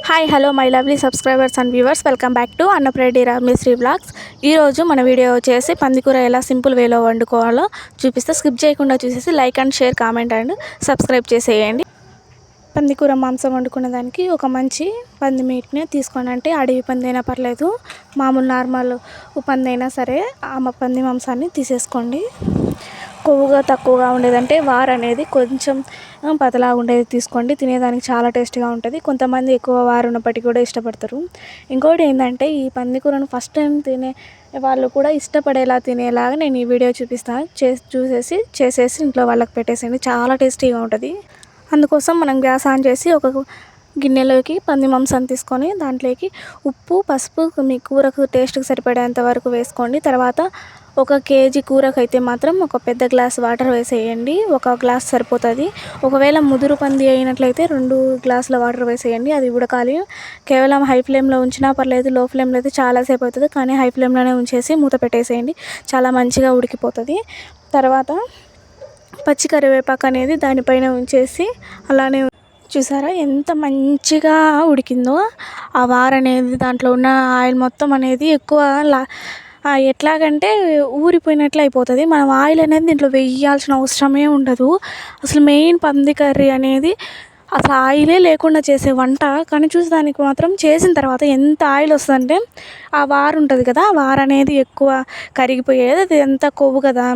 Hi hello my lovely subscribers and viewers, welcome back to Annapreddy Rameshri vlogs. ఈరోజు మన video వచ్చేసి పందికూర ఎలా సింపుల్ వేలో వండుకోవాలో చూపిస్తే స్కిప్ చేయకుండా చూసేసి like and share, comment and subscribe చేసేయండి. పందికూర మాంసం వండుకునే దానికి ఒక మంచి పంది మీట్ని తీసుకోండి. అంటే అడవి పంది అయినా పర్లేదు, మామూలు నార్మల్ పంది అయినా సరే ఆ పంది మాంసాన్ని తీసేసుకోండి. కొవ్వుగా తక్కువగా ఉండేదంటే వారు అనేది కొంచెం పతలా ఉండేది తీసుకోండి. తినేదానికి చాలా టేస్ట్గా ఉంటుంది. కొంతమంది ఎక్కువ వారు ఉన్నప్పటికీ కూడా ఇష్టపడతారు. ఇంకోటి ఏంటంటే ఈ పందికూరను ఫస్ట్ టైం తినే వాళ్ళు కూడా ఇష్టపడేలా తినేలాగా నేను ఈ వీడియో చూపిస్తాను. చేసేసి ఇంట్లో వాళ్ళకి పెట్టేసేయండి. చాలా టేస్టీగా ఉంటుంది. అందుకోసం మనం గ్యాస్ ఆన్ చేసి ఒక గిన్నెలోకి పంది మాంసాన్ని తీసుకొని దాంట్లోకి ఉప్పు, పసుపు మీ కూరకు టేస్ట్కి సరిపడేంత వరకు వేసుకోండి. తర్వాత 1 కేజీ కూరకు అయితే మాత్రం ఒక పెద్ద గ్లాస్ వాటర్ వేసేయండి. 1 గ్లాస్ సరిపోతుంది. ఒకవేళ ముదురు పంది అయినట్లయితే 2 గ్లాసుల వాటర్ వేసేయండి. అది ఉడకాలి. కేవలం హై ఫ్లేమ్లో ఉంచినా పర్లేదు, లో ఫ్లేమ్లో అయితే చాలాసేపు అవుతుంది. కానీ హై ఫ్లేమ్లోనే ఉంచేసి మూత పెట్టేసేయండి. చాలా మంచిగా ఉడికిపోతుంది. తర్వాత పచ్చి కరివేపాకు అనేది దానిపైన ఉంచేసి అలానే చూసారా ఎంత మంచిగా ఉడికిందో. ఆ వారు అనేది దాంట్లో ఉన్న ఆయిల్ మొత్తం అనేది ఎక్కువ ఎట్లాగంటే ఊరిపోయినట్లు అయిపోతుంది. మనం ఆయిల్ అనేది దీంట్లో వేయాల్సిన అవసరమే ఉండదు. అసలు మెయిన్ పంది కర్రీ అనేది అసలు ఆయిలే లేకుండా చేసే వంట. కానీ చూసేదానికి మాత్రం చేసిన తర్వాత ఎంత ఆయిల్ వస్తుందంటే ఆ వారు ఉంటుంది కదా, ఆ వారు అనేది ఎక్కువ కరిగిపోయేది. అది ఎంత కొవ్వు కదా,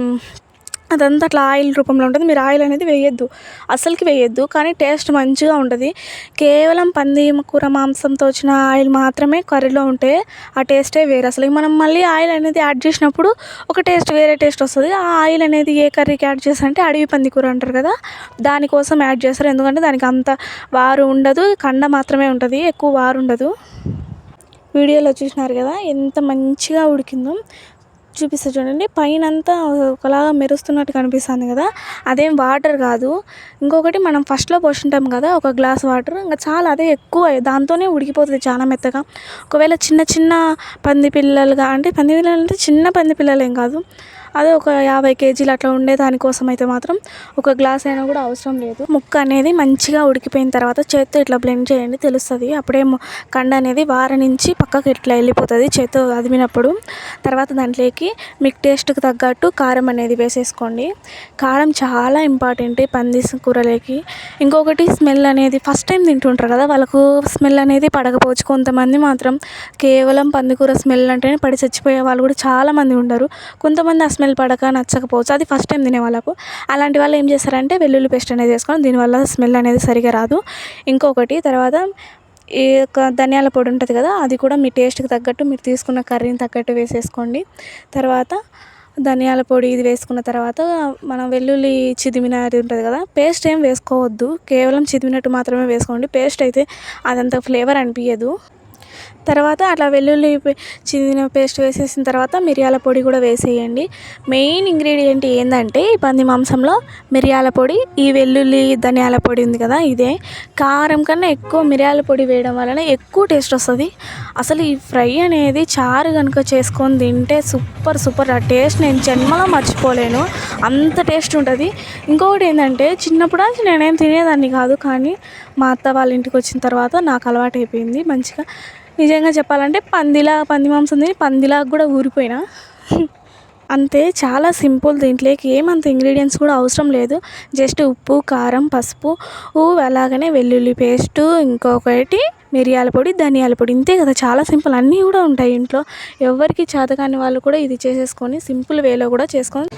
అదంతా అట్లా ఆయిల్ రూపంలో ఉంటుంది. మీరు ఆయిల్ అనేది అసలుకి వేయద్దు. కానీ టేస్ట్ మంచిగా ఉంటుంది. కేవలం పంది కూర మాంసంతో వచ్చిన ఆయిల్ మాత్రమే కర్రీలో ఉంటే ఆ టేస్టే వేరు. అసలు మనం మళ్ళీ ఆయిల్ అనేది యాడ్ చేసినప్పుడు ఒక టేస్ట్, వేరే టేస్ట్ వస్తుంది. ఆ ఆయిల్ అనేది ఏ కర్రీకి యాడ్ చేస్తారంటే అడవి పంది కూర అంటారు కదా, దానికోసం యాడ్ చేస్తారు. ఎందుకంటే దానికి అంత వారు ఉండదు, కండ మాత్రమే ఉంటుంది, ఎక్కువ వారు ఉండదు. వీడియోలో చూసినారు కదా ఎంత మంచిగా ఉడికిందో. చూపిస్తా చూడండి. పైన అంతా ఒకలాగా మెరుస్తున్నట్టు కనిపిస్తుంది కదా, అదేం వాటర్ కాదు. ఇంకొకటి మనం ఫస్ట్లో పోసింటాం కదా 1 గ్లాస్ వాటర్, ఇంకా చాలా అదే ఎక్కువ, దాంతోనే ఉడికిపోతుంది చాలా మెత్తగా. ఒకవేళ చిన్న పంది పిల్లలుగా అంటే చిన్న పంది పిల్లలు ఏం కాదు, అదే ఒక 50 కేజీలు అట్లా ఉండే దానికోసం అయితే మాత్రం 1 గ్లాస్ అయినా కూడా అవసరం లేదు. ముక్క అనేది మంచిగా ఉడికిపోయిన తర్వాత చేత్తో ఇట్లా బ్లెండ్ చేయండి, తెలుస్తుంది. అప్పుడే కండ అనేది వార నుంచి పక్కకి ఇట్లా వెళ్ళిపోతుంది చేత్తో అదిమినప్పుడు. తర్వాత దాంట్లోకి మీకు టేస్ట్కి తగ్గట్టు కారం అనేది వేసేసుకోండి. కారం చాలా ఇంపార్టెంట్ పంది కూరలోకి. ఇంకొకటి స్మెల్ అనేది ఫస్ట్ టైం తింటుంటారు కదా, వాళ్ళకు స్మెల్ అనేది పడకపోవచ్చు. కొంతమంది మాత్రం కేవలం పందికూర స్మెల్ అంటేనే పడి చచ్చిపోయే వాళ్ళు కూడా చాలామంది ఉండరు. కొంతమంది ఆ స్మెల్ పడక నచ్చకపోవచ్చు, అది ఫస్ట్ టైం తినే వాళ్ళకు. అలాంటి వాళ్ళు ఏం చేస్తారంటే వెల్లుల్లి పేస్ట్ అనేది వేసుకోండి. దీనివల్ల స్మెల్ అనేది సరిగా రాదు. ఇంకొకటి తర్వాత ఈ యొక్క ధనియాల పొడి ఉంటుంది కదా, అది కూడా మీ టేస్ట్కి తగ్గట్టు మీరు తీసుకున్న కర్రీని తగ్గట్టు వేసేసుకోండి. తర్వాత ధనియాల పొడి ఇది వేసుకున్న తర్వాత మనం వెల్లుల్లి చిదిమినది ఉంటుంది కదా, పేస్ట్ ఏం వేసుకోవద్దు, కేవలం చిదిమినట్టు మాత్రమే వేసుకోండి. పేస్ట్ అయితే అదంత ఫ్లేవర్ అనిపించదు. తర్వాత అట్లా వెల్లుల్లి చిదిమిన పేస్ట్ వేసేసిన తర్వాత మిరియాల పొడి కూడా వేసేయండి. మెయిన్ ఇంగ్రీడియంట్ ఏంటంటే ఈ పంది మాంసంలో మిరియాల పొడి, ఈ వెల్లుల్లి ధనియాల పొడి ఉంది కదా, ఇదే. కారం కన్నా ఎక్కువ మిరియాల పొడి వేయడం వలన ఎక్కువ టేస్ట్ వస్తుంది. అసలు ఈ ఫ్రై అనేది చారు కనుక చేసుకొని తింటే సూపర్. ఆ టేస్ట్ నేను జన్మలో మర్చిపోలేను, అంత టేస్ట్ ఉంటుంది. ఇంకొకటి ఏంటంటే చిన్నప్పుడు నేనేం తినేదాన్ని కాదు, కానీ మా అత్త వాళ్ళ ఇంటికి వచ్చిన తర్వాత నాకు అలవాటు అయిపోయింది మంచిగా. నిజంగా చెప్పాలంటే పంది మాంసం తిని పందిలాగా కూడా ఊరిపోయినా అంతే. చాలా సింపుల్. దీంట్లోకి ఏమంత ఇంగ్రీడియంట్స్ కూడా అవసరం లేదు. జస్ట్ ఉప్పు, కారం, పసుపు, అలాగనే వెల్లుల్లి పేస్టు, ఇంకొకటి మిరియాల పొడి, ధనియాల పొడి, ఇంతే కదా, చాలా సింపుల్. అన్నీ కూడా ఉంటాయి ఇంట్లో. ఎవరికి చేతకాని వాళ్ళు కూడా ఇది చేసేసుకొని సింపుల్ వేలో కూడా చేసుకొని.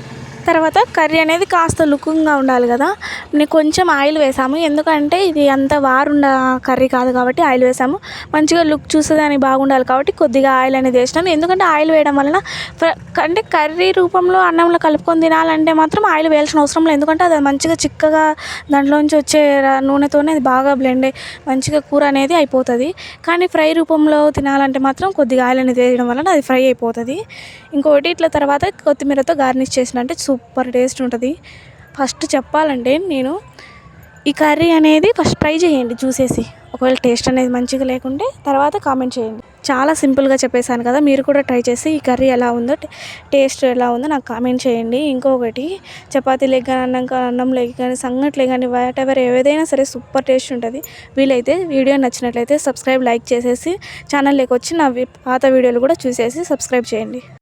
తర్వాత కర్రీ అనేది కాస్త లుకింగ్గా ఉండాలి కదా, నేను కొంచెం ఆయిల్ వేసాము. ఎందుకంటే ఇది అంత వారుండ కర్రీ కాదు కాబట్టి ఆయిల్ వేసాము. మంచిగా లుక్ చూసేదానికి బాగుండాలి కాబట్టి కొద్దిగా ఆయిల్ అనేది వేసినాము. ఎందుకంటే ఆయిల్ వేయడం వలన అంటే కర్రీ రూపంలో అన్నంలో కలుపుకొని తినాలంటే మాత్రం ఆయిల్ వేయాల్సిన అవసరం లేదు. ఎందుకంటే అది మంచిగా చిక్కగా దాంట్లోంచి వచ్చే నూనెతోనే అది బాగా బ్లెండ్ మంచిగా కూర అనేది అయిపోతుంది. కానీ ఫ్రై రూపంలో తినాలంటే మాత్రం కొద్దిగా ఆయిల్ అనేది వేయడం వలన అది ఫ్రై అయిపోతుంది. ఇంకోటి ఇట్లా తర్వాత కొత్తిమీరతో గార్నిష్ చేసినంటే సూపర్ టేస్ట్ ఉంటుంది. ఫస్ట్ చెప్పాలంటే నేను ఈ కర్రీ అనేది ఫస్ట్ ట్రై చేయండి చూసేసి. ఒకవేళ టేస్ట్ అనేది మంచిగా లేకుంటే తర్వాత కామెంట్ చేయండి. చాలా సింపుల్గా చెప్పేశాను కదా, మీరు కూడా ట్రై చేసి ఈ కర్రీ ఎలా ఉందో టేస్ట్ ఎలా ఉందో నాకు కామెంట్ చేయండి. ఇంకొకటి, చపాతీ లెగ్ కానీ అన్నం లెగ్ కానీ సంగటి కానీ వాట్ ఎవర్ ఏదైనా సరే సూపర్ టేస్ట్ ఉంటుంది. వీలైతే వీడియో నచ్చినట్లయితే సబ్స్క్రైబ్ లైక్ చేసేసి ఛానల్లోకి వచ్చి నా పాత వీడియోలు కూడా చూసేసి సబ్స్క్రైబ్ చేయండి.